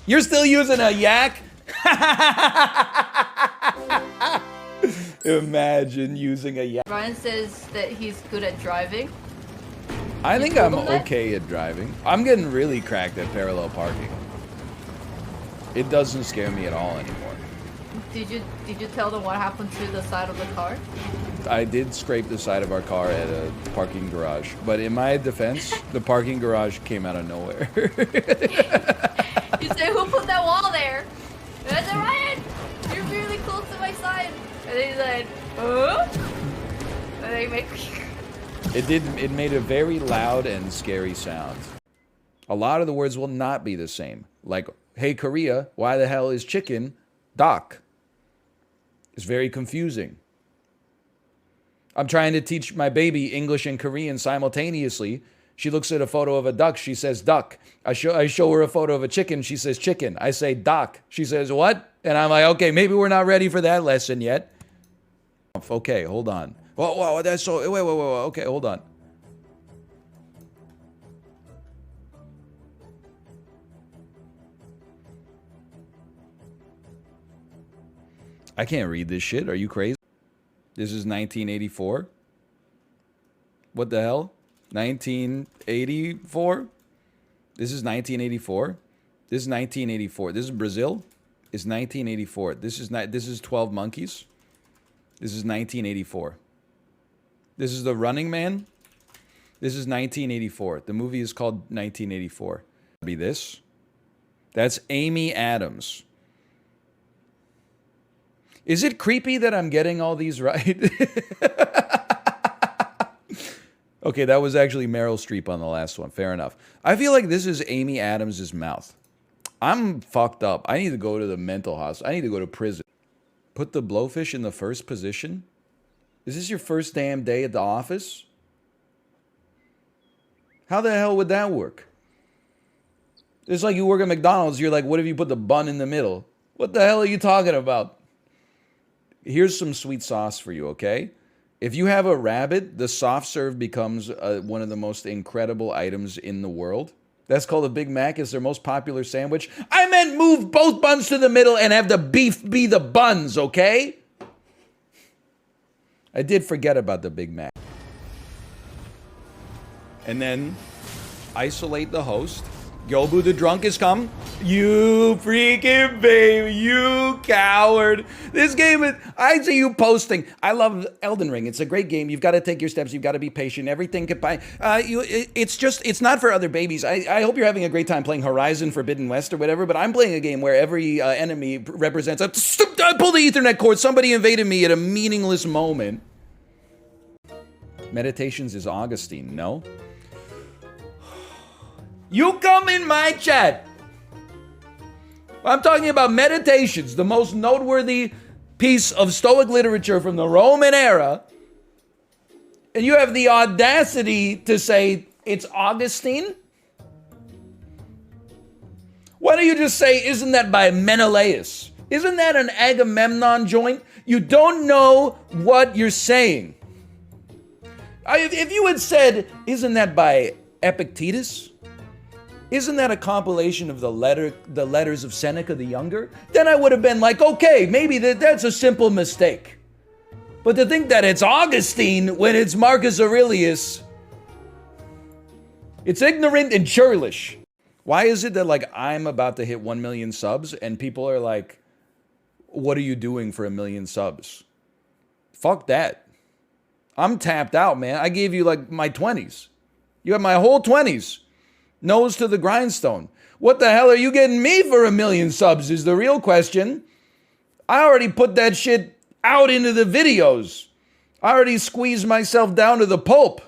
You're still using a yak? Imagine using a yak. Ryan says that he's good at driving. I think I'm okay at driving. I'm getting really cracked at parallel parking. It doesn't scare me at all anymore. Did you tell them what happened to the side of the car? I did scrape the side of our car at a parking garage, but in my defense, the parking garage came out of nowhere. You say, who put that wall there? And I said, Ryan, you're really close to my side. And then he said, oh? And then he made... It made a very loud and scary sound. A lot of the words will not be the same. Like, hey Korea, why the hell is chicken Doc? It's very confusing. I'm trying to teach my baby English and Korean simultaneously. She looks at a photo of a duck, she says duck. I show her a photo of a chicken, she says chicken. I say doc, she says what? And I'm like, okay, maybe we're not ready for that lesson yet. Okay, hold on. Whoa, that's so, wait, okay, hold on. I can't read this shit, are you crazy? This is 1984? What the hell? 1984? This is 1984? This is 1984. This is Brazil? It's 1984. This is 12 Monkeys? This is 1984. This is The Running Man? This is 1984. The movie is called 1984. Be this? That's Amy Adams. Is it creepy that I'm getting all these right? Okay, that was actually Meryl Streep on the last one. Fair enough. I feel like this is Amy Adams' mouth. I'm fucked up. I need to go to the mental hospital. I need to go to prison. Put the blowfish in the first position? Is this your first damn day at the office? How the hell would that work? It's like you work at McDonald's. You're like, what if you put the bun in the middle? What the hell are you talking about? Here's some sweet sauce for you, okay? If you have a rabbit, the soft serve becomes one of the most incredible items in the world. That's called a Big Mac. It's their most popular sandwich. I meant move both buns to the middle and have the beef be the buns, okay? I did forget about the Big Mac. And then isolate the host. Yobu the drunk is come. You freaking baby, you coward. This game is, I see you posting. I love Elden Ring. It's a great game. You've got to take your steps. You've got to be patient. Everything could buy. It's not for other babies. I hope you're having a great time playing Horizon Forbidden West or whatever, but I'm playing a game where every enemy represents a, I pulled the Ethernet cord. Somebody invaded me at a meaningless moment. Meditations is Augustine, no? You come in my chat. I'm talking about Meditations, the most noteworthy piece of Stoic literature from the Roman era. And you have the audacity to say it's Augustine? Why don't you just say, isn't that by Menelaus? Isn't that an Agamemnon joint? You don't know what you're saying. If you had said, isn't that by Epictetus? Isn't that a compilation of the letters of Seneca the Younger? Then I would have been like, okay, maybe that's a simple mistake. But to think that it's Augustine when it's Marcus Aurelius, it's ignorant and churlish. Why is it that like I'm about to hit 1 million subs and people are like, what are you doing for 1 million subs? Fuck that. I'm tapped out, man. I gave you like my 20s. You have my whole 20s. Nose to the grindstone. What the hell are you getting me for 1 million subs is the real question. I already put that shit out into the videos. I already squeezed myself down to the pulp.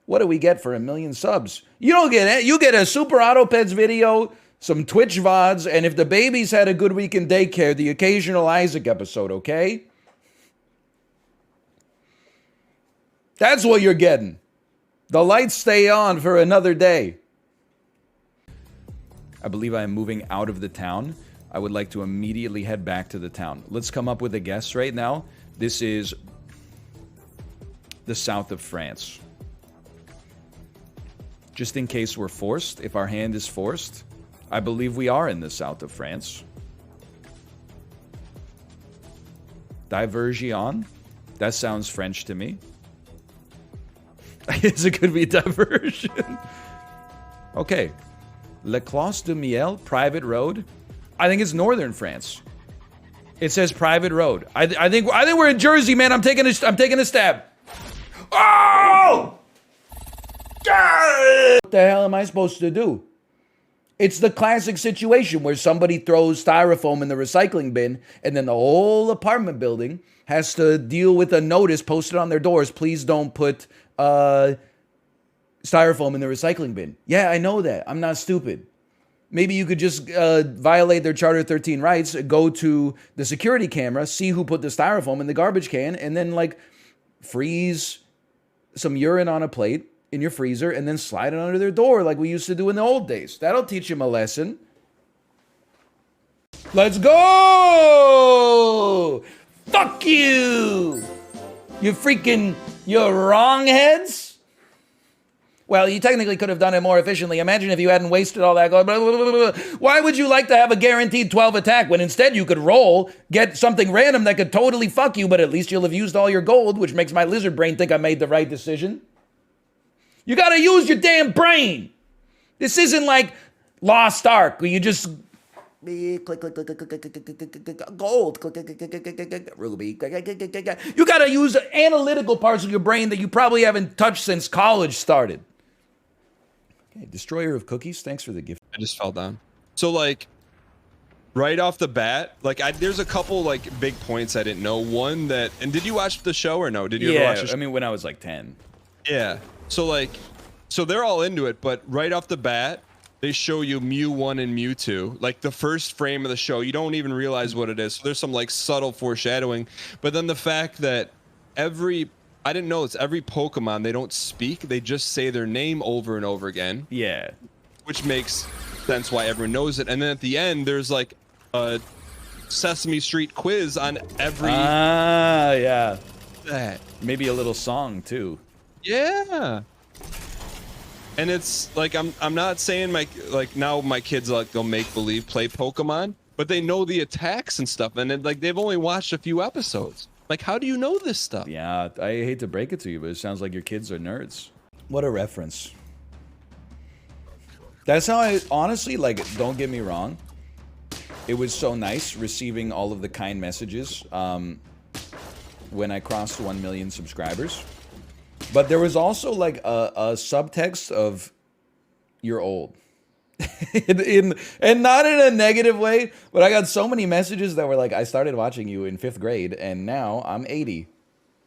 What do we get for 1 million subs? You don't get it. You get a Super Autopeds video, some Twitch VODs, and if the baby's had a good week in daycare, the occasional Isaac episode, okay? That's what you're getting. The lights stay on for another day. I believe I am moving out of the town. I would like to immediately head back to the town. Let's come up with a guess right now. This is the south of France. Just in case we're forced, if our hand is forced, I believe we are in the south of France. Diversion? That sounds French to me. I guess it could be diversion. Okay. Le Clos de Miel, private road. I think it's northern France. It says private road. I think we're in Jersey, man. I'm taking a stab. Oh! What the hell am I supposed to do? It's the classic situation where somebody throws styrofoam in the recycling bin and then the whole apartment building has to deal with a notice posted on their doors. Please don't put styrofoam in the recycling bin. Yeah, I know that. I'm not stupid. Maybe you could just violate their Charter 13 rights, go to the security camera, see who put the styrofoam in the garbage can, and then like freeze some urine on a plate in your freezer and then slide it under their door like we used to do in the old days. That'll teach them a lesson. Let's go! Fuck you! You wrong heads? Well, you technically could have done it more efficiently. Imagine if you hadn't wasted all that going. Blah, blah, blah, blah. Why would you like to have a guaranteed 12 attack when instead you could roll, get something random that could totally fuck you, but at least you'll have used all your gold, which makes my lizard brain think I made the right decision? You gotta use your damn brain. This isn't like Lost Ark where you just click, click, click, click, click, click, click, gold, click, click, click, click, click, ruby. You gotta use analytical parts of your brain that you probably haven't touched since college started. Okay, Destroyer of Cookies, thanks for the gift. I just fell down. So like, right off the bat, like there's a couple like big points I didn't know. One that, and did you watch the show or no? Did you ever watch the show? I mean, when I was like 10. Yeah. So like, so they're all into it, but right off the bat, they show you Mew 1 and Mew 2. Like the first frame of the show, you don't even realize what it is. So there's some like subtle foreshadowing. But then the fact that I didn't know it's every Pokemon, they don't speak. They just say their name over and over again. Yeah. Which makes sense why everyone knows it. And then at the end, there's like a Sesame Street quiz on every... yeah. That. Maybe a little song too. Yeah. And it's like I'm not saying now my kids like they'll make believe play Pokemon, but they know the attacks and stuff, and like they've only watched a few episodes. Like, how do you know this stuff? Yeah, I hate to break it to you, but it sounds like your kids are nerds. What a reference. That's how I honestly like. Don't get me wrong. It was so nice receiving all of the kind messages when I crossed 1 million subscribers. But there was also like a subtext of you're old. and not in a negative way, but I got so many messages that were like, I started watching you in 5th grade and now I'm 80.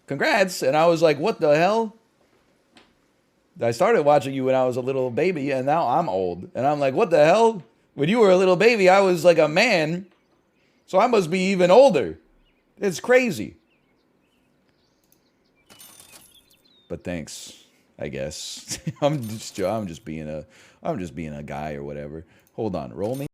Congrats. And I was like, what the hell? I started watching you when I was a little baby and now I'm old. And I'm like, what the hell? When you were a little baby, I was like a man. So I must be even older. It's crazy. But thanks, I guess. I'm just being a guy or whatever. Hold on, roll me.